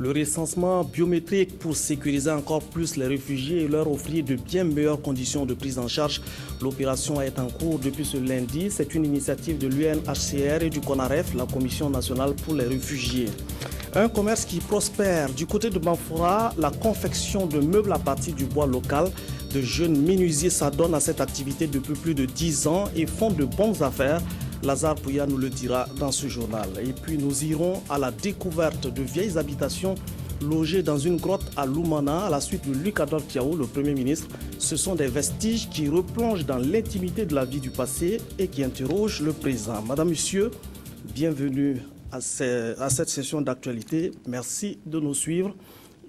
Le recensement biométrique pour sécuriser encore plus les réfugiés et leur offrir de bien meilleures conditions de prise en charge. L'opération est en cours depuis ce lundi. C'est une initiative de l'UNHCR et du CONAREF, la Commission nationale pour les réfugiés. Un commerce qui prospère. Du côté de Banfora, la confection de meubles à partir du bois local. De jeunes menuisiers s'adonnent à cette activité depuis plus de 10 ans et font de bonnes affaires. Lazare Pouya nous le dira dans ce journal. Et puis nous irons à la découverte de vieilles habitations logées dans une grotte à Lumana à la suite de Luc Adol Tiao, le Premier ministre. Ce sont des vestiges qui replongent dans l'intimité de la vie du passé et qui interrogent le présent. Madame, Monsieur, bienvenue à cette session d'actualité. Merci de nous suivre.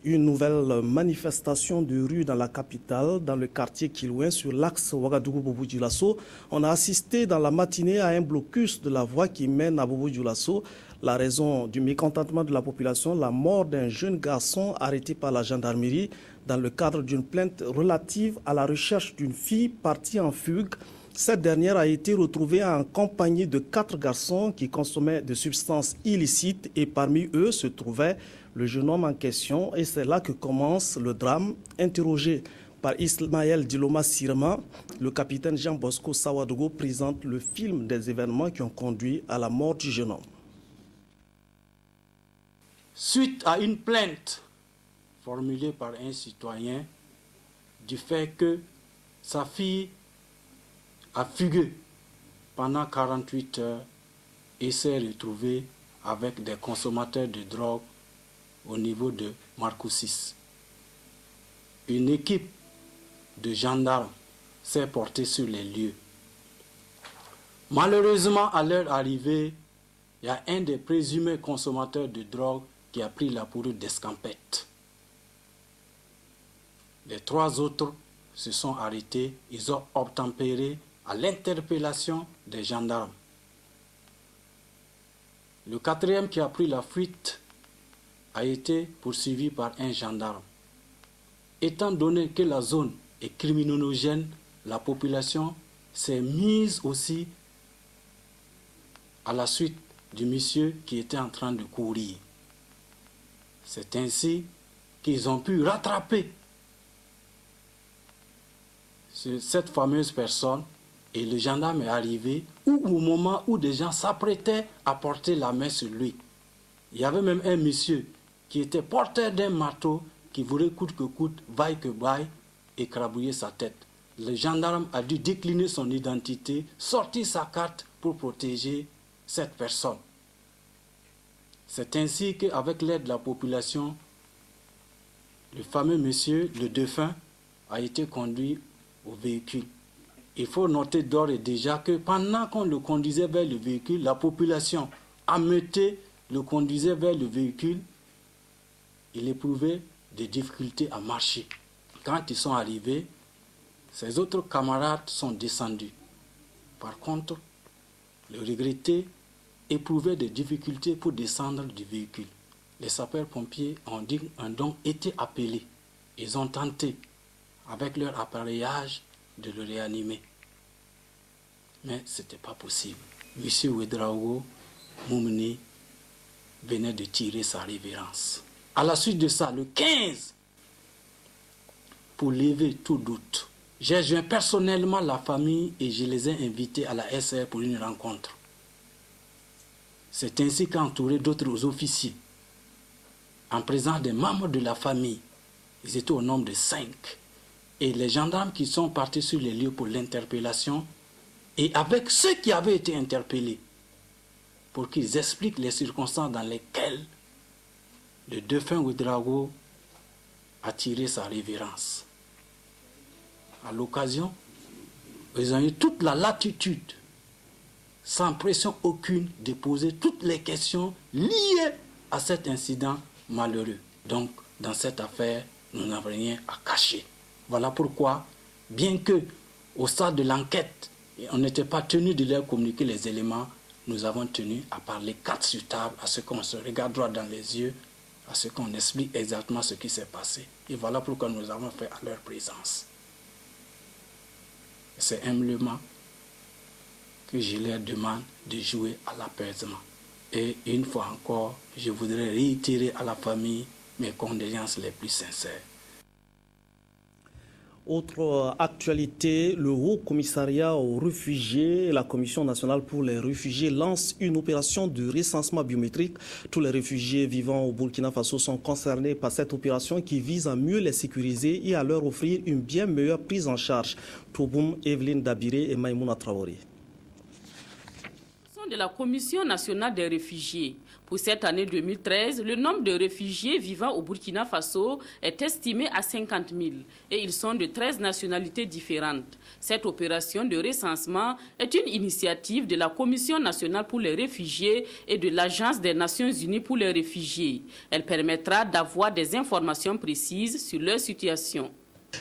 Une nouvelle manifestation de rue dans la capitale, dans le quartier Kilouin, sur l'axe Ouagadougou-Bobo-Dioulasso. On a assisté dans la matinée à un blocus de la voie qui mène à Bobo-Dioulasso. La raison du mécontentement de la population, la mort d'un jeune garçon arrêté par la gendarmerie dans le cadre d'une plainte relative à la recherche d'une fille partie en fugue. Cette dernière a été retrouvée en compagnie de 4 garçons qui consommaient de substances illicites et parmi eux se trouvait le jeune homme en question. Et c'est là que commence le drame. Interrogé par Ismaël Diloma Sirma, le capitaine Jean Bosco Sawadogo présente le film des événements qui ont conduit à la mort du jeune homme. Suite à une plainte formulée par un citoyen du fait que sa fille a fugué pendant 48 heures et s'est retrouvée avec des consommateurs de drogue au niveau de Marcoussis. Une équipe de gendarmes s'est portée sur les lieux. Malheureusement, à leur arrivée, il y a un des présumés consommateurs de drogue qui a pris la poudre d'escampette. Les 3 autres se sont arrêtés, ils ont obtempéré à l'interpellation des gendarmes. Le 4e qui a pris la fuite a été poursuivi par un gendarme. Étant donné que la zone est criminogène, la population s'est mise aussi à la suite du monsieur qui était en train de courir. C'est ainsi qu'ils ont pu rattraper cette fameuse personne. Et le gendarme est arrivé au moment où des gens s'apprêtaient à porter la main sur lui. Il y avait même un monsieur qui était porteur d'un marteau qui voulait coûte que coûte, vaille que vaille, écrabouiller sa tête. Le gendarme a dû décliner son identité, sortir sa carte pour protéger cette personne. C'est ainsi qu'avec l'aide de la population, le fameux monsieur, le défunt, a été conduit au véhicule. Il faut noter d'ores et déjà que pendant qu'on le conduisait vers le véhicule, la population ameutée le conduisait vers le véhicule, il éprouvait des difficultés à marcher. Quand ils sont arrivés, ses autres camarades sont descendus. Par contre, le regretté éprouvait des difficultés pour descendre du véhicule. Les sapeurs-pompiers ont donc été appelés. Ils ont tenté, avec leur appareillage, de le réanimer. Mais ce n'était pas possible. Monsieur Ouedraogo Moumni venait de tirer sa révérence. À la suite de ça, le 15, pour lever tout doute, j'ai joint personnellement la famille et je les ai invités à la SR pour une rencontre. C'est ainsi qu'entouré d'autres officiers, en présence des membres de la famille, ils étaient au nombre de 5, et les gendarmes qui sont partis sur les lieux pour l'interpellation, et avec ceux qui avaient été interpellés, pour qu'ils expliquent les circonstances dans lesquelles le défunt Ouedraogo a tiré sa révérence. À l'occasion, ils ont eu toute la latitude, sans pression aucune, de poser toutes les questions liées à cet incident malheureux. Donc, dans cette affaire, nous n'avons rien à cacher. Voilà pourquoi, bien que au stade de l'enquête, on n'était pas tenu de leur communiquer les éléments, nous avons tenu à parler 4 sur table, à ce qu'on se regarde droit dans les yeux, à ce qu'on explique exactement ce qui s'est passé. Et voilà pourquoi nous avons fait à leur présence. C'est humblement que je leur demande de jouer à l'apaisement. Et une fois encore, je voudrais réitérer à la famille mes condoléances les plus sincères. Autre actualité, le Haut Commissariat aux réfugiés et la Commission nationale pour les réfugiés lancent une opération de recensement biométrique. Tous les réfugiés vivant au Burkina Faso sont concernés par cette opération qui vise à mieux les sécuriser et à leur offrir une bien meilleure prise en charge. Touboum, Evelyne Dabiré et Maïmouna Traoré. De la Commission nationale des réfugiés. Pour cette année 2013, le nombre de réfugiés vivant au Burkina Faso est estimé à 50 000 et ils sont de 13 nationalités différentes. Cette opération de recensement est une initiative de la Commission nationale pour les réfugiés et de l'Agence des Nations unies pour les réfugiés. Elle permettra d'avoir des informations précises sur leur situation.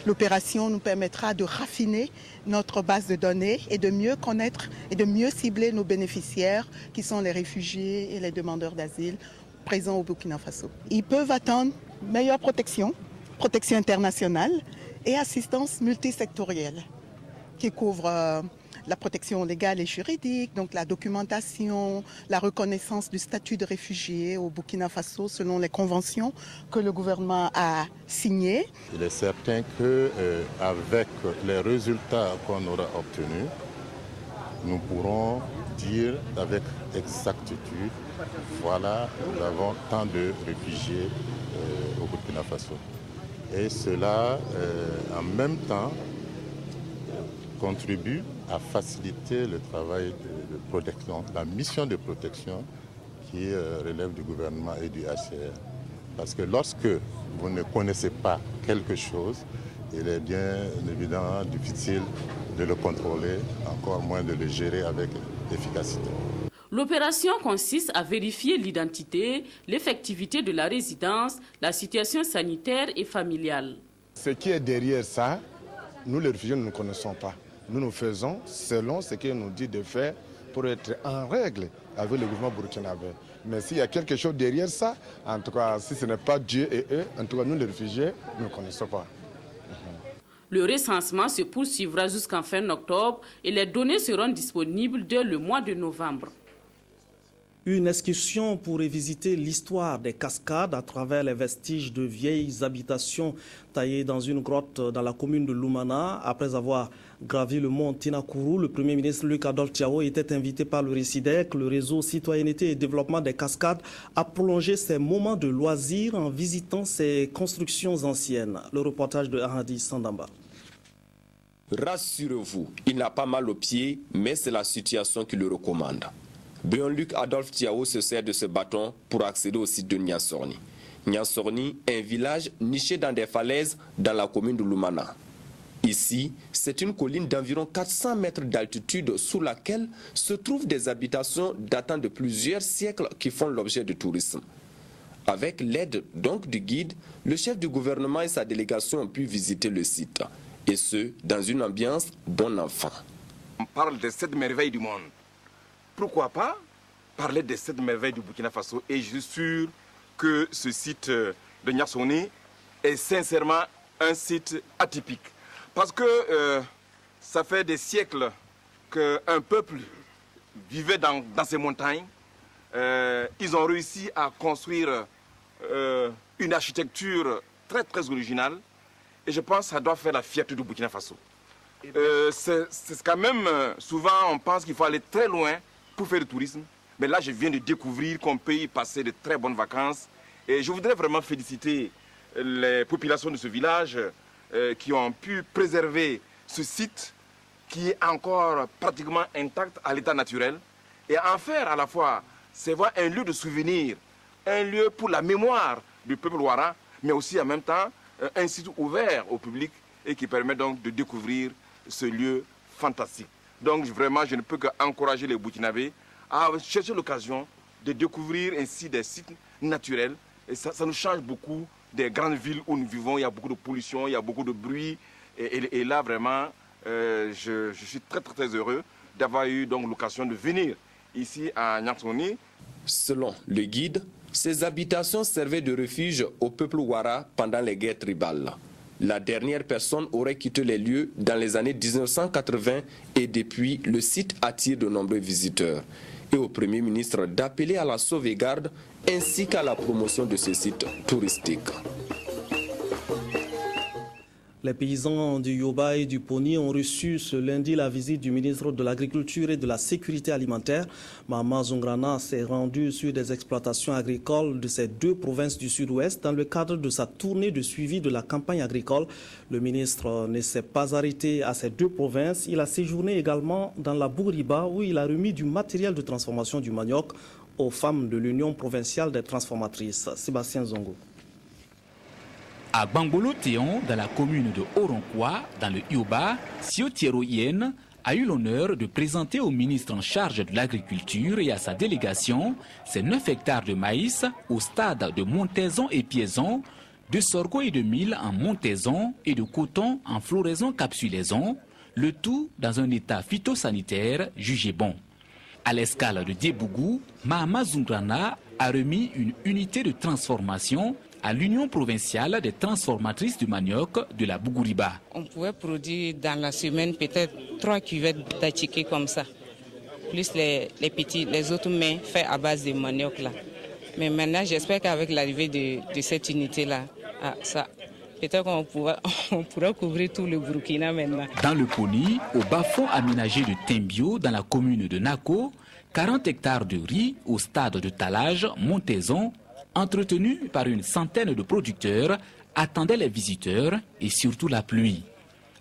L'opération nous permettra de raffiner notre base de données et de mieux connaître et de mieux cibler nos bénéficiaires qui sont les réfugiés et les demandeurs d'asile présents au Burkina Faso. Ils peuvent attendre meilleure protection, protection internationale et assistance multisectorielle qui couvre la protection légale et juridique, donc la documentation, la reconnaissance du statut de réfugié au Burkina Faso selon les conventions que le gouvernement a signées. Il est certain qu'avec les résultats qu'on aura obtenus, nous pourrons dire avec exactitude, voilà, nous avons tant de réfugiés au Burkina Faso. Et cela, en même temps, contribue à faciliter le travail de protection, la mission de protection qui relève du gouvernement et du HCR. Parce que lorsque vous ne connaissez pas quelque chose, il est bien évidemment difficile de le contrôler, encore moins de le gérer avec efficacité. L'opération consiste à vérifier l'identité, l'effectivité de la résidence, la situation sanitaire et familiale. Ce qui est derrière ça, nous les réfugiés, nous ne connaissons pas. Nous nous faisons selon ce qu'il nous dit de faire pour être en règle avec le gouvernement burkinabé. Mais s'il y a quelque chose derrière ça, en tout cas, si ce n'est pas Dieu et eux, en tout cas, nous les réfugiés, nous ne connaissons pas. Le recensement se poursuivra jusqu'en fin octobre et les données seront disponibles dès le mois de novembre. Une excursion pour revisiter l'histoire des cascades à travers les vestiges de vieilles habitations taillées dans une grotte dans la commune de Lumana. Après avoir gravi le mont Tinakourou, le Premier ministre Luc Adolphe Thiaw était invité par le RECIDEC, le réseau Citoyenneté et Développement des Cascades, à prolonger ses moments de loisirs en visitant ces constructions anciennes. Le reportage de Ahadi Sandamba. Rassurez-vous, il n'a pas mal aux pieds, mais c'est la situation qui le recommande. Luc Adolphe Thiaw se sert de ce bâton pour accéder au site de Niassorni. Niassorni est un village niché dans des falaises dans la commune de Lumana. Ici, c'est une colline d'environ 400 mètres d'altitude sous laquelle se trouvent des habitations datant de plusieurs siècles qui font l'objet du tourisme. Avec l'aide donc du guide, le chef du gouvernement et sa délégation ont pu visiter le site. Et ce, dans une ambiance bon enfant. On parle des 7 merveilles du monde. Pourquoi pas parler des 7 merveilles du Burkina Faso? Et je suis sûr que ce site de Niassorni est sincèrement un site atypique. Parce que ça fait des siècles qu'un peuple vivait dans ces montagnes. Ils ont réussi à construire une architecture très très originale. Et je pense que ça doit faire la fierté du Burkina Faso. C'est quand même, souvent on pense qu'il faut aller très loin pour faire du tourisme. Mais là, je viens de découvrir qu'on peut y passer de très bonnes vacances. Et je voudrais vraiment féliciter les populations de ce village qui ont pu préserver ce site qui est encore pratiquement intact à l'état naturel. Et en faire à la fois, c'est voir un lieu de souvenir, un lieu pour la mémoire du peuple Ouara, mais aussi en même temps un site ouvert au public et qui permet donc de découvrir ce lieu fantastique. Donc vraiment, je ne peux qu'encourager les Burkinabés à chercher l'occasion de découvrir ainsi des sites naturels. Et ça nous change beaucoup des grandes villes où nous vivons. Il y a beaucoup de pollution, il y a beaucoup de bruit. Et là, vraiment, je suis très, très, très heureux d'avoir eu donc l'occasion de venir ici à Niassorni. Selon le guide, ces habitations servaient de refuge au peuple Ouara pendant les guerres tribales. La dernière personne aurait quitté les lieux dans les années 1980 et depuis, le site attire de nombreux visiteurs. et au Premier ministre d'appeler à la sauvegarde ainsi qu'à la promotion de ce site touristique. Les paysans du Yoba et du Poni ont reçu ce lundi la visite du ministre de l'Agriculture et de la Sécurité alimentaire. Mahama Zungrana s'est rendu sur des exploitations agricoles de ces deux provinces du Sud-Ouest dans le cadre de sa tournée de suivi de la campagne agricole. Le ministre ne s'est pas arrêté à ces deux provinces. Il a séjourné également dans la Bougriba où il a remis du matériel de transformation du manioc aux femmes de l'Union provinciale des transformatrices. Sébastien Zongo. À Bangolo Théon, dans la commune de Oronkwa, dans le Yoba, Siotiero Yen a eu l'honneur de présenter au ministre en charge de l'agriculture et à sa délégation ses 9 hectares de maïs au stade de montaison et piaison, de sorgho et de mil en montaison et de coton en floraison-capsulaison, le tout dans un état phytosanitaire jugé bon. À l'escale de Diebougou, Mahama Zungrana a remis une unité de transformation à l'Union provinciale des transformatrices du manioc de la Bouguriba. On pouvait produire dans la semaine peut-être 3 cuvettes d'attiqué comme ça, plus les autres mets faits à base de manioc là. Mais maintenant, j'espère qu'avec l'arrivée de cette unité-là, peut-être qu'on pourra couvrir tout le Burkina maintenant. Dans le Poni, au bas-fond aménagé de Tembio, dans la commune de Nako, 40 hectares de riz au stade de talage, montaison, entretenu par une centaine de producteurs, attendaient les visiteurs et surtout la pluie.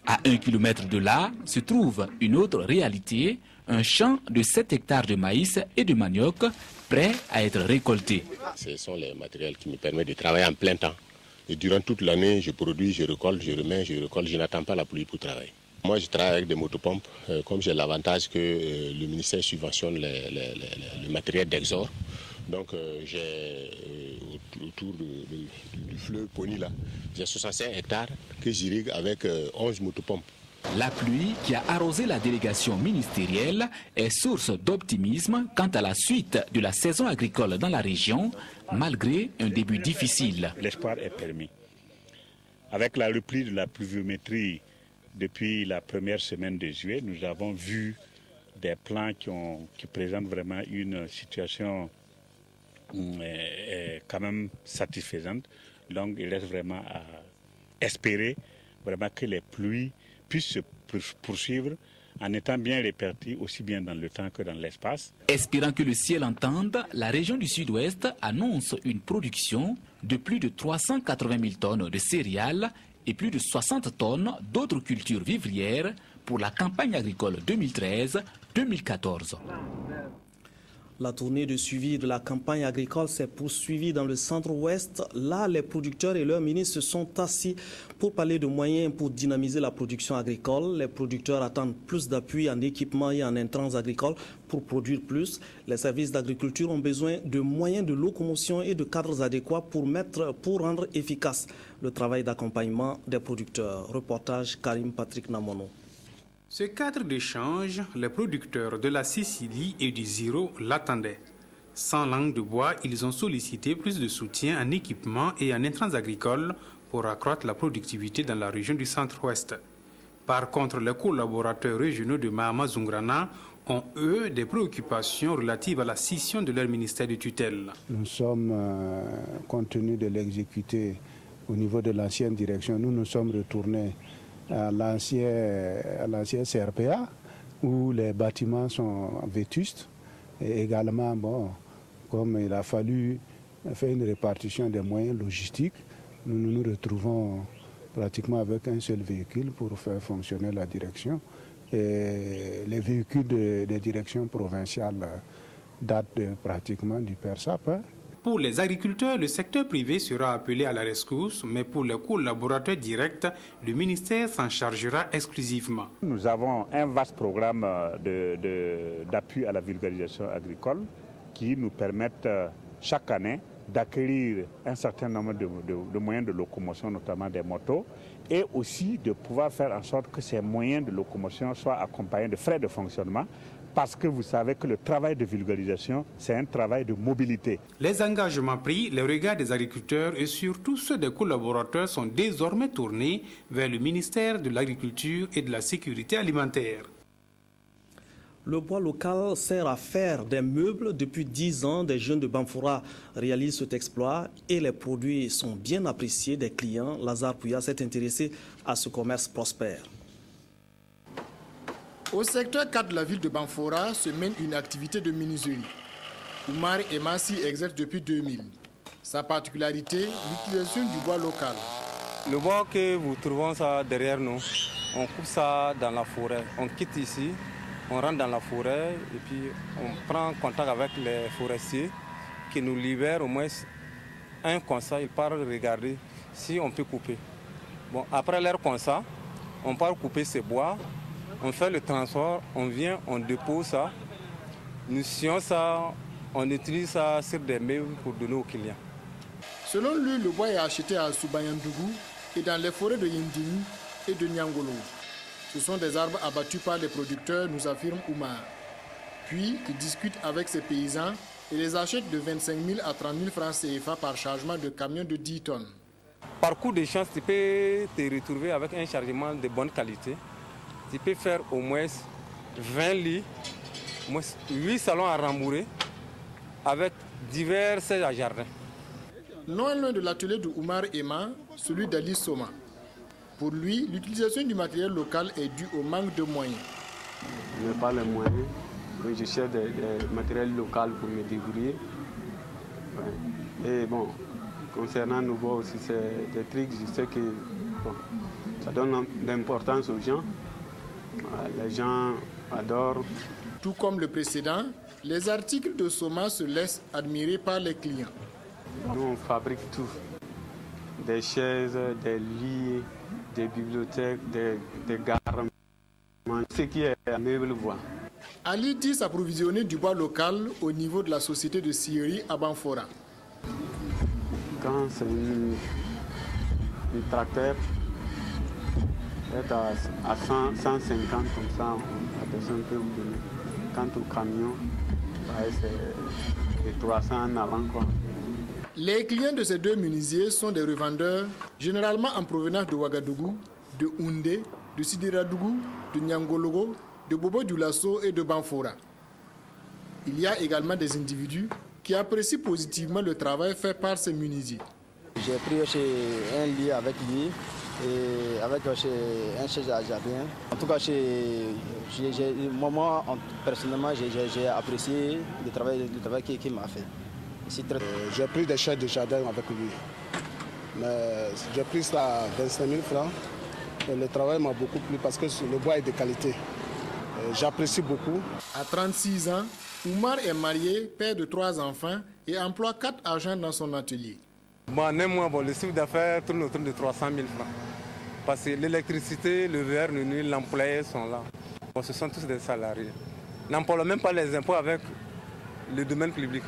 À 1 kilomètre de là se trouve une autre réalité, un champ de 7 hectares de maïs et de manioc prêts à être récoltés. Ce sont les matériels qui me permettent de travailler en plein temps. Et durant toute l'année, je produis, je récolte, je remets, je récolte, je n'attends pas la pluie pour travailler. Moi, je travaille avec des motopompes, comme j'ai l'avantage que le ministère subventionne le matériel d'exor. Donc, j'ai autour du fleuve Poni, là, j'ai 65 hectares que j'irrigue avec 11 motopompes. La pluie qui a arrosé la délégation ministérielle est source d'optimisme quant à la suite de la saison agricole dans la région, malgré un début difficile. L'espoir est permis. Avec la reprise de la pluviométrie depuis la première semaine de juillet, nous avons vu des plans qui présentent vraiment une situation quand même satisfaisante. Donc il reste vraiment à espérer vraiment que les pluies puissent se poursuivre en étant bien réparties aussi bien dans le temps que dans l'espace. Espérant que le ciel entende, la région du Sud-Ouest annonce une production de plus de 380 000 tonnes de céréales et plus de 60 tonnes d'autres cultures vivrières pour la campagne agricole 2013-2014. La tournée de suivi de la campagne agricole s'est poursuivie dans le centre-ouest. Là, les producteurs et leurs ministres se sont assis pour parler de moyens pour dynamiser la production agricole. Les producteurs attendent plus d'appui en équipement et en intrants agricoles pour produire plus. Les services d'agriculture ont besoin de moyens de locomotion et de cadres adéquats pour rendre efficace le travail d'accompagnement des producteurs. Reportage Karim Patrick Namono. Ce cadre d'échange, les producteurs de la Sicile et du Ziro l'attendaient. Sans langue de bois, ils ont sollicité plus de soutien en équipement et en intrants agricoles pour accroître la productivité dans la région du centre-ouest. Par contre, les collaborateurs régionaux de Mahama Zungrana ont, eux, des préoccupations relatives à la scission de leur ministère de tutelle. Nous sommes, compte tenu de l'exécuter au niveau de l'ancienne direction, nous nous sommes retournés à l'ancien CRPA où les bâtiments sont vétustes et également, comme il a fallu faire une répartition des moyens logistiques, nous nous retrouvons pratiquement avec un seul véhicule pour faire fonctionner la direction. Et les véhicules des directions provinciales datent pratiquement du PERSAP. Pour les agriculteurs, le secteur privé sera appelé à la rescousse, mais pour les collaborateurs directs, le ministère s'en chargera exclusivement. Nous avons un vaste programme d'appui à la vulgarisation agricole qui nous permettent chaque année d'acquérir un certain nombre de moyens de locomotion, notamment des motos, et aussi de pouvoir faire en sorte que ces moyens de locomotion soient accompagnés de frais de fonctionnement, parce que vous savez que le travail de vulgarisation, c'est un travail de mobilité. Les engagements pris, les regards des agriculteurs et surtout ceux des collaborateurs sont désormais tournés vers le ministère de l'Agriculture et de la Sécurité alimentaire. Le bois local sert à faire des meubles. Depuis 10 ans, des jeunes de Banfora réalisent cet exploit et les produits sont bien appréciés des clients. Lazare Pouya s'est intéressé à ce commerce prospère. Au secteur 4 de la ville de Banfora se mène une activité de menuiserie. Oumar Emassi exerce depuis 2000. Sa particularité, l'utilisation du bois local. Le bois que vous trouvez ça derrière nous, on coupe ça dans la forêt. On quitte ici, on rentre dans la forêt et puis on prend contact avec les forestiers qui nous libèrent au moins un constat. Ils partent regarder si on peut couper. Bon, après leur constat, on part couper ces bois, on fait le transport, on vient, on dépose ça, nous scions ça, on utilise ça sur des meubles pour donner aux clients. Selon lui, le bois est acheté à Soubayandougou et dans les forêts de Yindini et de Nyangolo. Ce sont des arbres abattus par les producteurs, nous affirme Oumar. Puis, il discute avec ses paysans et les achète de 25 000 à 30 000 francs CFA par chargement de camions de 10 tonnes. Par coup de chance, tu peux te retrouver avec un chargement de bonne qualité. Tu peux faire au moins 20 lits, 8 salons à rembourrer avec divers sièges à jardin. Non loin de l'atelier de Oumar Ema, celui d'Ali Soma. Pour lui, l'utilisation du matériel local est due au manque de moyens. Je n'ai pas les moyens, je cherche des matériels locaux pour me débrouiller. Ouais. Et bon, concernant nos bois aussi, c'est des trucs, je sais que bon, ça donne de l'importance aux gens. Les gens adorent. Tout comme le précédent, les articles de Soma se laissent admirer par les clients. Nous, on fabrique tout. Des chaises, des lits, des bibliothèques, des gardes. Ce qui est un meuble bois. Ali dit s'approvisionner du bois local au niveau de la société de scierie à Banfora. Quand c'est une tracteur, à 150 comme ça, la personne peut vous donner. Quant au camion, c'est de 300 en avant, quoi. Les clients de ces deux menuisiers sont des revendeurs, généralement en provenance de Ouagadougou, de Houndé, de Sidiradougou, de Nyangologo, de Bobo-Dioulasso et de Banfora. Il y a également des individus qui apprécient positivement le travail fait par ces menuisiers. J'ai pris un lit avec lui et avec un chaise à jardin. En tout cas, moi, personnellement, j'ai apprécié le travail qu'il m'a fait. J'ai pris des chaises de jardin avec lui. Mais j'ai pris ça à 25 000 francs. Et le travail m'a beaucoup plu parce que le bois est de qualité. J'apprécie beaucoup. À 36 ans, Oumar est marié, père de 3 enfants et emploie 4 agents dans son atelier. Le chiffre d'affaires tourne autour de 300 000 francs. Parce que l'électricité, le verre, le nuit, l'employé sont là. Bon, ce sont tous des salariés. N'emploie même pas les impôts avec le domaine public.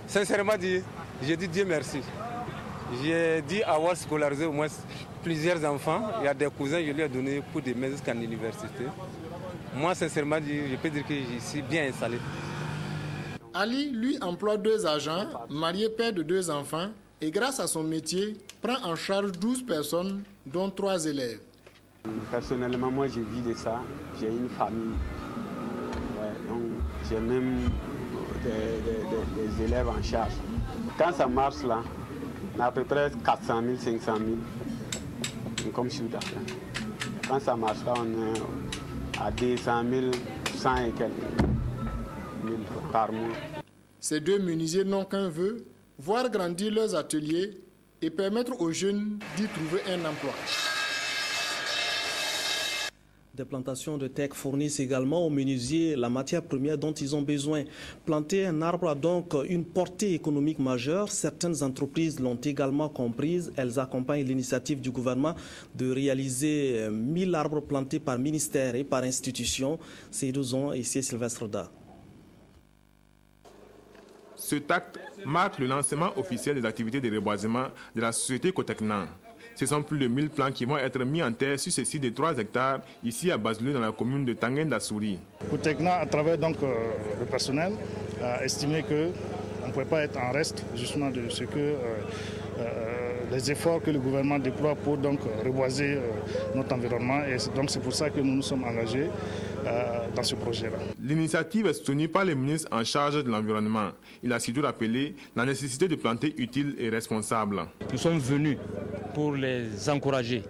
Sincèrement dit, j'ai dit Dieu merci. J'ai dit avoir scolarisé au moins plusieurs enfants. Il y a des cousins, je lui ai donné pour des maisons jusqu'à l'université. Moi, sincèrement dit, je peux dire que je suis bien installé. Ali, lui, emploie 2 agents, marié, père de 2 enfants, et grâce à son métier, prend en charge 12 personnes, dont 3 élèves. Personnellement, moi, j'ai vu de ça. J'ai une famille. Ouais, donc, j'ai même des élèves en charge. Quand ça marche là, on a à peu près 400 000, 500 000 comme chiffre d'affaires. Quand ça marche là, on est à 200 000, 100 et quelques mille par mois. Ces 2 menuisiers n'ont qu'un vœu, voir grandir leurs ateliers et permettre aux jeunes d'y trouver un emploi. Des plantations de teck fournissent également aux menuisiers la matière première dont ils ont besoin. Planter un arbre a donc une portée économique majeure. Certaines entreprises l'ont également comprise. Elles accompagnent l'initiative du gouvernement de réaliser 1000 arbres plantés par ministère et par institution. C'est Seydou et ici Sylvestre Da. Cet acte marque le lancement officiel des activités de reboisement de la société Cotecnan. Ce sont plus de 1000 plants qui vont être mis en terre sur ce site de 3 hectares, ici à Bazlou, dans la commune de Tanguène-d'Assouri. Cotecnan, à travers donc, le personnel, a estimé qu'on ne pouvait pas être en reste justement de ce que les efforts que le gouvernement déploie pour donc reboiser notre environnement. Et donc c'est pour ça que nous nous sommes engagés dans ce projet-là. L'initiative est soutenue par le ministre en charge de l'environnement. Il a surtout rappelé la nécessité de planter utiles et responsables. Nous sommes venus pour les encourager,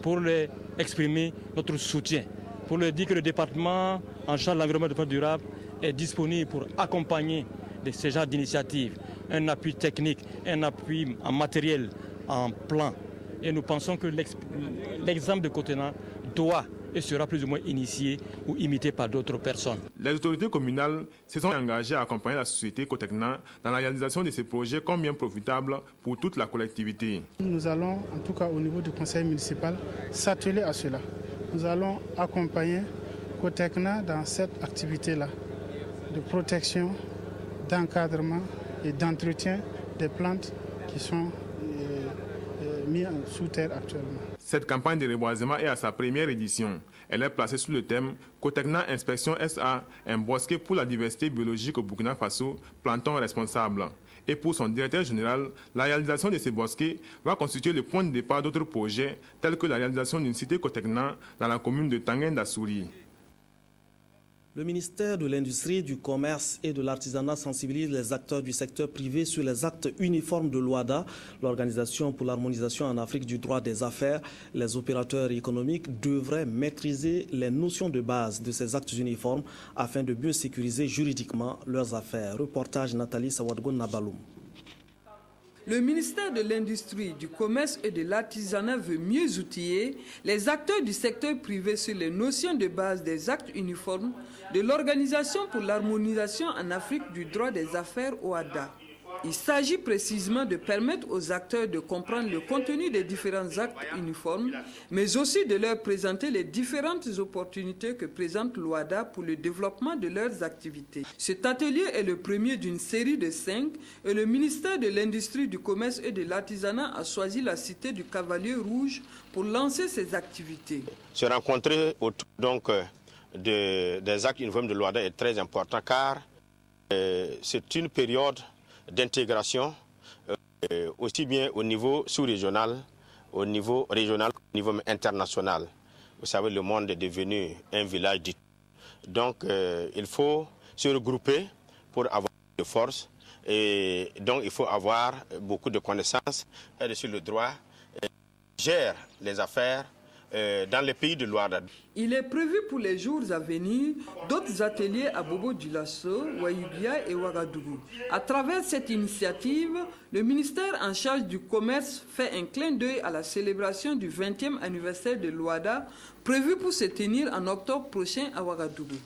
pour leur exprimer notre soutien, pour leur dire que le département en charge de l'environnement et du développement durable est disponible pour accompagner ces genres d'initiatives, un appui technique, un appui en matériel, en plan. Et nous pensons que l'exemple de Cotena doit et sera plus ou moins initié ou imité par d'autres personnes. Les autorités communales se sont engagées à accompagner la société Cotecna dans la réalisation de ces projets combien profitables pour toute la collectivité. Nous allons, en tout cas au niveau du conseil municipal, s'atteler à cela. Nous allons accompagner Cotecna dans cette activité-là de protection, d'encadrement et d'entretien des plantes qui sont mises sous terre actuellement. Cette campagne de reboisement est à sa première édition. Elle est placée sous le thème Cotecna Inspection SA, un bosquet pour la diversité biologique au Burkina Faso, plantons responsables. Et pour son directeur général, la réalisation de ces bosquets va constituer le point de départ d'autres projets, tels que la réalisation d'une cité Cotecna dans la commune de Tanguène-d'Assouri. Le ministère de l'Industrie, du Commerce et de l'Artisanat sensibilise les acteurs du secteur privé sur les actes uniformes de l'OADA, l'Organisation pour l'harmonisation en Afrique du droit des affaires. Les opérateurs économiques devraient maîtriser les notions de base de ces actes uniformes afin de mieux sécuriser juridiquement leurs affaires. Reportage Nathalie Sawadgon-Nabaloum. Le ministère de l'Industrie, du Commerce et de l'Artisanat veut mieux outiller les acteurs du secteur privé sur les notions de base des actes uniformes de l'Organisation pour l'harmonisation en Afrique du droit des affaires OADA. Il s'agit précisément de permettre aux acteurs de comprendre le contenu des différents actes uniformes, mais aussi de leur présenter les différentes opportunités que présente l'OADA pour le développement de leurs activités. Cet atelier est le premier d'une série de 5 et le ministère de l'Industrie, du Commerce et de l'Artisanat a choisi la cité du Cavalier Rouge pour lancer ses activités. Se rencontrer autour donc des actes uniformes de l'OADA est très important car c'est une période d'intégration aussi bien au niveau sous-régional, au niveau régional, au niveau international. Vous savez, le monde est devenu un village dit. Donc, il faut se regrouper pour avoir de force et donc il faut avoir beaucoup de connaissances sur le droit, gère les affaires dans les pays de l'OADA. Il est prévu pour les jours à venir d'autres ateliers à Bobo-Dioulasso, Ouayouguia et Ouagadougou. À travers cette initiative, le ministère en charge du commerce fait un clin d'œil à la célébration du 20e anniversaire de l'OADA, prévu pour se tenir en octobre prochain à Ouagadougou.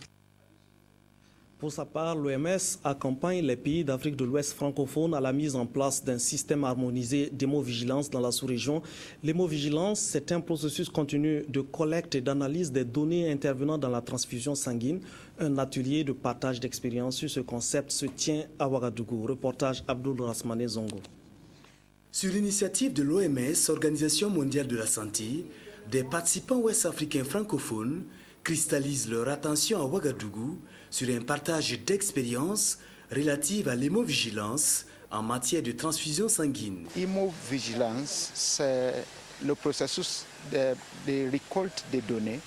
Pour sa part, l'OMS accompagne les pays d'Afrique de l'Ouest francophone à la mise en place d'un système harmonisé d'hémovigilance dans la sous-région. L'hémovigilance, c'est un processus continu de collecte et d'analyse des données intervenant dans la transfusion sanguine. Un atelier de partage d'expériences sur ce concept se tient à Ouagadougou. Reportage Abdul Rasmane Zongo. Sur l'initiative de l'OMS, Organisation mondiale de la santé, des participants ouest-africains francophones cristallisent leur attention à Ouagadougou sur un partage d'expériences relatives à l'hémovigilance en matière de transfusion sanguine. L'hémovigilance, c'est le processus de récolte des données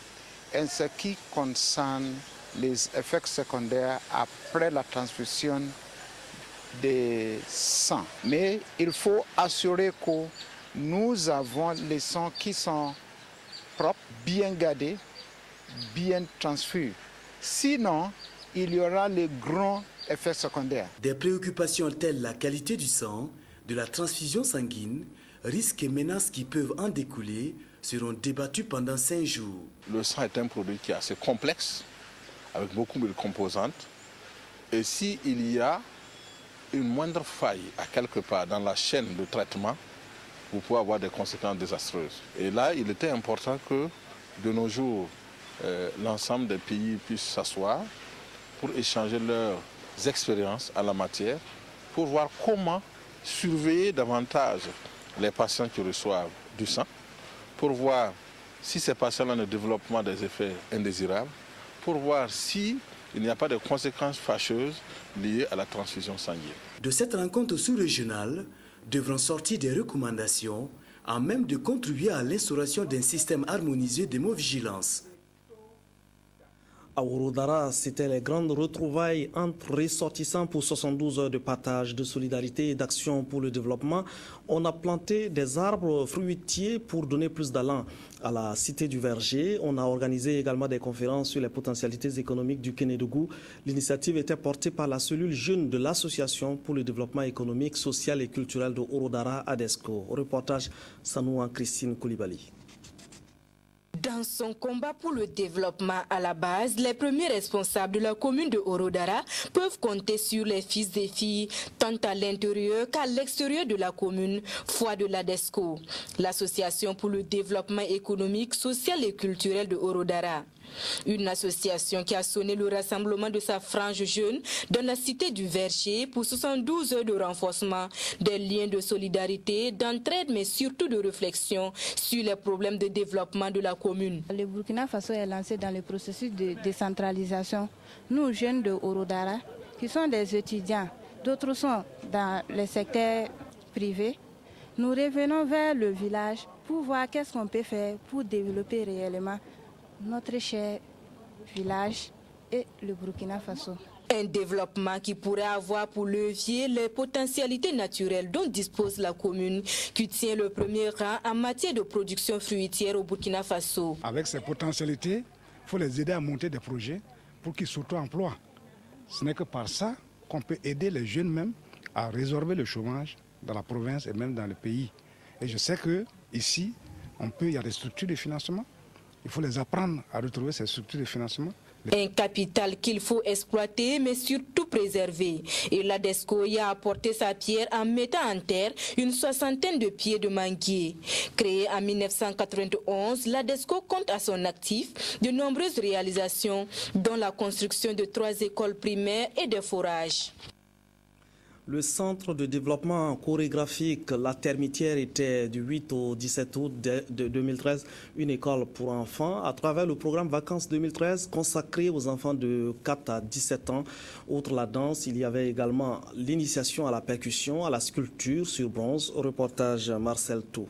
en ce qui concerne les effets secondaires après la transfusion de sang. Mais il faut assurer que nous avons les sangs qui sont propres, bien gardés, bien transfus. Sinon, il y aura les grands effets secondaires. Des préoccupations telles la qualité du sang, de la transfusion sanguine, risques et menaces qui peuvent en découler seront débattus pendant 5 jours. Le sang est un produit qui est assez complexe, avec beaucoup de composantes. Et s'il y a une moindre faille à quelque part dans la chaîne de traitement, vous pouvez avoir des conséquences désastreuses. Et là, il était important que, de nos jours, l'ensemble des pays puissent s'asseoir pour échanger leurs expériences en la matière, pour voir comment surveiller davantage les patients qui reçoivent du sang, pour voir si ces patients-là ne développent pas des effets indésirables, pour voir s'il n'y a pas de conséquences fâcheuses liées à la transfusion sanguine. De cette rencontre sous-régionale, devront sortir des recommandations en même de contribuer à l'instauration d'un système harmonisé d'hémovigilance. À Ouroudara, c'était les grandes retrouvailles entre ressortissants pour 72 heures de partage, de solidarité et d'action pour le développement. On a planté des arbres fruitiers pour donner plus d'allant à la cité du verger. On a organisé également des conférences sur les potentialités économiques du Kénédougou. L'initiative était portée par la cellule jeune de l'Association pour le développement économique, social et culturel de Ouroudara, ADESCO. Au reportage, Sanouan Christine Koulibaly. Dans son combat pour le développement à la base, les premiers responsables de la commune de Ouroudara peuvent compter sur les fils et filles, tant à l'intérieur qu'à l'extérieur de la commune, foi de l'ADESCO, l'association pour le développement économique, social et culturel de Ouroudara. Une association qui a sonné le rassemblement de sa frange jeune dans la cité du Verger pour 72 heures de renforcement des liens de solidarité, d'entraide mais surtout de réflexion sur les problèmes de développement de la commune. Le Burkina Faso est lancé dans le processus de décentralisation. Nous, jeunes de Ouroudara, qui sont des étudiants, d'autres sont dans le secteur privé, nous revenons vers le village pour voir qu'est-ce qu'on peut faire pour développer réellement notre cher village et le Burkina Faso. Un développement qui pourrait avoir pour levier les potentialités naturelles dont dispose la commune, qui tient le premier rang en matière de production fruitière au Burkina Faso. Avec ces potentialités, il faut les aider à monter des projets pour qu'ils s'auto-emploient. Ce n'est que par ça qu'on peut aider les jeunes même à résorber le chômage dans la province et même dans le pays. Et je sais qu'ici, il y a des structures de financement. Il faut les apprendre à retrouver ces structures de financement. Un capital qu'il faut exploiter mais surtout préserver. Et l'ADESCO y a apporté sa pierre en mettant en terre une soixantaine de pieds de manguiers. Créée en 1991, l'ADESCO compte à son actif de nombreuses réalisations, dont la construction de 3 écoles primaires et des forages. Le centre de développement chorégraphique La Termitière était du 8 au 17 août de 2013 une école pour enfants à travers le programme Vacances 2013 consacré aux enfants de 4 à 17 ans. Outre la danse, il y avait également l'initiation à la percussion, à la sculpture sur bronze. Reportage Marcel Tou.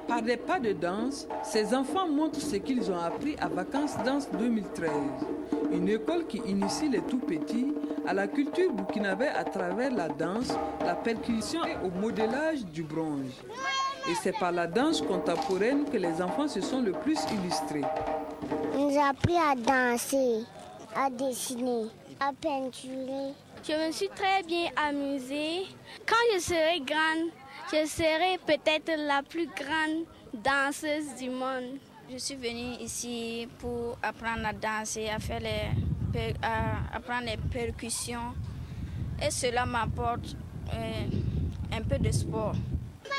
Par des pas de danse, ces enfants montrent ce qu'ils ont appris à Vacances Danse 2013, une école qui initie les tout-petits à la culture burkinabé à travers la danse, la percussion et au modélage du bronze. Et c'est par la danse contemporaine que les enfants se sont le plus illustrés. On nous a appris à danser, à dessiner, à peinturer. Je me suis très bien amusée. Quand je serai grande, je serai peut-être la plus grande danseuse du monde. Je suis venue ici pour apprendre à danser, à apprendre les percussions. Et cela m'apporte un peu de sport.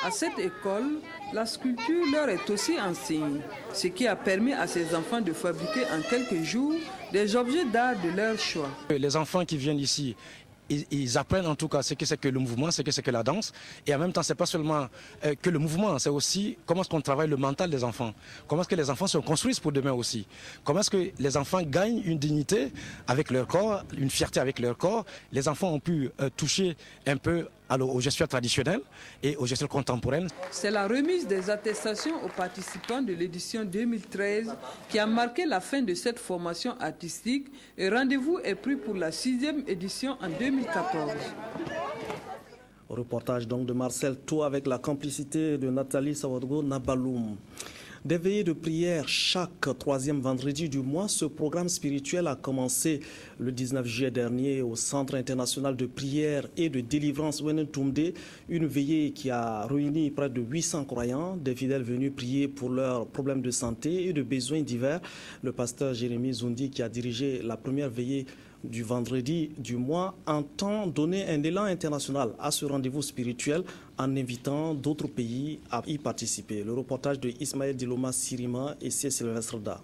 À cette école, la sculpture leur est aussi enseignée, ce qui a permis à ces enfants de fabriquer en quelques jours des objets d'art de leur choix. Les enfants qui viennent ici, ils apprennent en tout cas ce que c'est que le mouvement, ce que c'est que la danse. Et en même temps, ce n'est pas seulement que le mouvement, c'est aussi comment est-ce qu'on travaille le mental des enfants. Comment est-ce que les enfants se construisent pour demain aussi. Comment est-ce que les enfants gagnent une dignité avec leur corps, une fierté avec leur corps. Les enfants ont pu toucher un peu aux gestuels traditionnels et aux gestuels contemporains. C'est la remise des attestations aux participants de l'édition 2013 qui a marqué la fin de cette formation artistique et rendez-vous est pris pour la 6e édition en 2014. Reportage donc de Marcel Tou avec la complicité de Nathalie Sawadgo Nabaloum. Des veillées de prière chaque 3e vendredi du mois. Ce programme spirituel a commencé le 19 juillet dernier au Centre international de prière et de délivrance Wenentumde. Une veillée qui a réuni près de 800 croyants, des fidèles venus prier pour leurs problèmes de santé et de besoins divers. Le pasteur Jérémy Zoundi, qui a dirigé la première veillée du vendredi du mois, entend donner un élan international à ce rendez-vous spirituel en invitant d'autres pays à y participer. Le reportage de Ismaël Diloma Sirima et C. Sylvestre Da.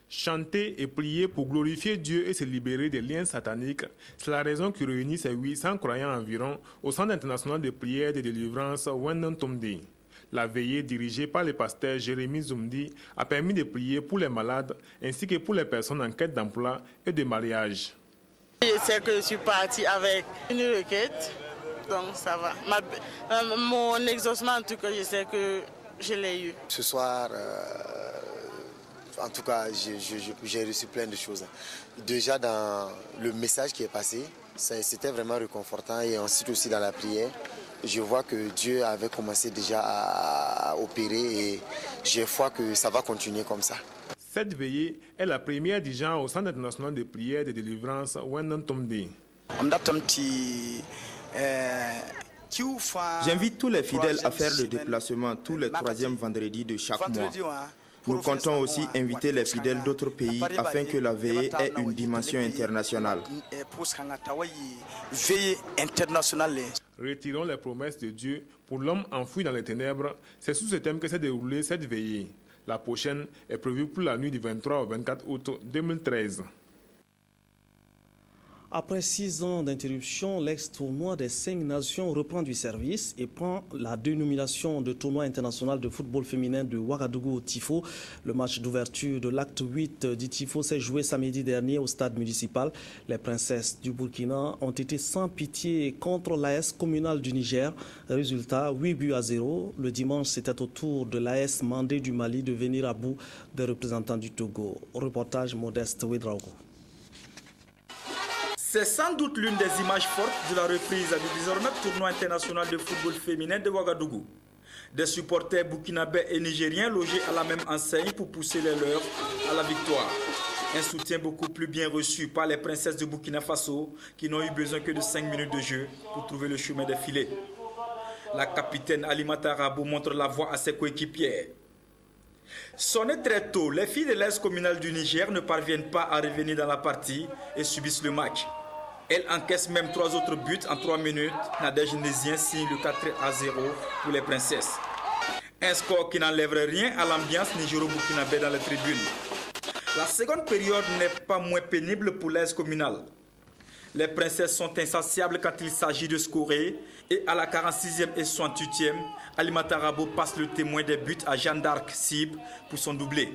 Chanter et prier pour glorifier Dieu et se libérer des liens sataniques, c'est la raison qui réunit ces 800 croyants environ au Centre international de prière et de délivrance Wenentumde. La veillée dirigée par le pasteur Jérémy Zoumdi a permis de prier pour les malades ainsi que pour les personnes en quête d'emploi et de mariage. Je sais que je suis partie avec une requête, donc ça va. Mon exaucement, en tout cas, je sais que je l'ai eu. Ce soir, en tout cas, j'ai reçu plein de choses. Déjà dans le message qui est passé, c'était vraiment réconfortant et ensuite aussi dans la prière. Je vois que Dieu avait commencé déjà à opérer et j'ai foi que ça va continuer comme ça. Cette veillée est la première du genre au Centre international de prière et de délivrance Wendon Tomde. J'invite tous les fidèles à faire le déplacement tous les 3e vendredis de chaque mois. Nous comptons aussi inviter les fidèles d'autres pays afin que la veillée ait une dimension internationale. Retirons les promesses de Dieu pour l'homme enfoui dans les ténèbres. C'est sous ce thème que s'est déroulée cette veillée. La prochaine est prévue pour la nuit du 23 au 24 août 2013. Après 6 ans d'interruption, l'ex-tournoi des 5 nations reprend du service et prend la dénomination de tournoi international de football féminin de Ouagadougou au Tifo. Le match d'ouverture de l'acte 8 du Tifo s'est joué samedi dernier au stade municipal. Les princesses du Burkina ont été sans pitié contre l'AS communale du Niger. Résultat, 8-0. Le dimanche, c'était au tour de l'AS Mandé du Mali de venir à bout des représentants du Togo. Reportage Modeste Ouedraogo. C'est sans doute l'une des images fortes de la reprise du désormais tournoi international de football féminin de Ouagadougou. Des supporters burkinabés et nigériens logés à la même enseigne pour pousser les leurs à la victoire. Un soutien beaucoup plus bien reçu par les princesses de Burkina Faso qui n'ont eu besoin que de 5 minutes de jeu pour trouver le chemin des filets. La capitaine Alimata Rabo montre la voie à ses coéquipières. Sonné très tôt, les filles de l'Est communal du Niger ne parviennent pas à revenir dans la partie et subissent le match. Elles encaissent même 3 autres buts en 3 minutes. Nadège Nésien signe le 4-0 pour les princesses. Un score qui n'enlèverait rien à l'ambiance nigéro-burkinabé dans les tribunes. La seconde période n'est pas moins pénible pour l'Est communal. Les princesses sont insatiables quand il s'agit de scorer et à la 46e et 68e, Alimata Rabo passe le témoin des buts à Jeanne d'Arc Sib pour son doublé.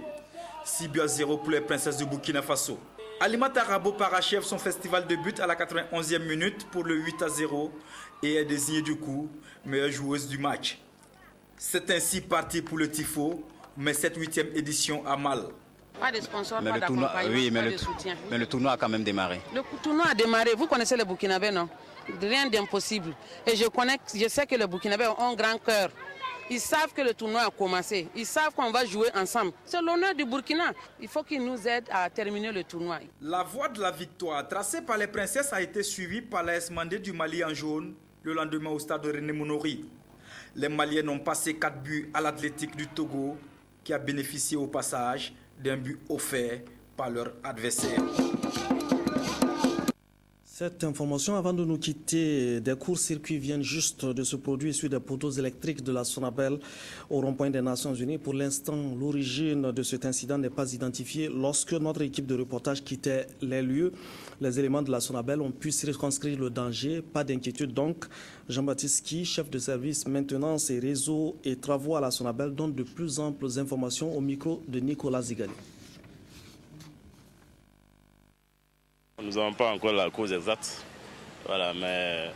6-0 pour les princesses de Burkina Faso. Alimata Rabo parachève son festival de buts à la 91e minute pour le 8-0 et est désignée du coup meilleure joueuse du match. C'est ainsi parti pour le Tifo, mais cette 8e édition a mal. Pas de sponsors, pas d'accompagnement, pas de soutien. Mais le tournoi a quand même démarré. Le tournoi a démarré. Vous connaissez les Burkinabés, non? Rien d'impossible. Et je sais que les Burkinabés ont un grand cœur. Ils savent que le tournoi a commencé. Ils savent qu'on va jouer ensemble. C'est l'honneur du Burkina. Il faut qu'ils nous aident à terminer le tournoi. La voie de la victoire tracée par les princesses a été suivie par l'AS Mandé du Mali en jaune le lendemain au stade de René Mounori. Les Maliens ont passé 4 buts à l'Athlétique du Togo qui a bénéficié au passage d'un but offert par leur adversaire. Cette information, avant de nous quitter, des courts-circuits viennent juste de se produire sur des poteaux électriques de la Sonabel au rond-point des Nations Unies. Pour l'instant, l'origine de cet incident n'est pas identifiée. Lorsque notre équipe de reportage quittait les lieux, les éléments de la Sonabel ont pu circonscrire le danger. Pas d'inquiétude donc. Jean-Baptiste Ki, chef de service maintenance et réseaux et travaux à la Sonabel, donne de plus amples informations au micro de Nicolas Zigali. Nous n'avons pas encore la cause exacte, voilà, mais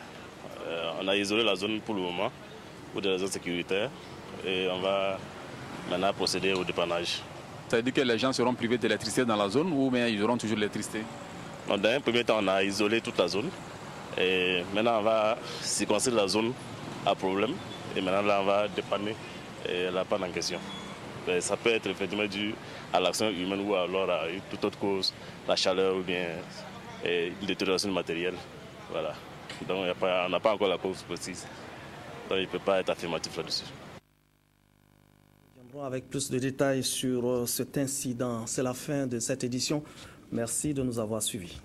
on a isolé la zone pour le moment, pour des raisons sécuritaires, et on va maintenant procéder au dépannage. Ça veut dire que les gens seront privés d'électricité dans la zone ou bien ils auront toujours l'électricité? Dans un premier temps, on a isolé toute la zone, et maintenant on va circonscrire la zone à problème, et maintenant là on va dépanner la panne en question. Et ça peut être effectivement dû à l'action humaine ou alors à toute autre cause, la chaleur ou bien une détérioration du matériel. Voilà. Donc on n'a pas encore la cause précise. Donc il ne peut pas être affirmatif là-dessus. Nous viendrons avec plus de détails sur cet incident. C'est la fin de cette édition. Merci de nous avoir suivis.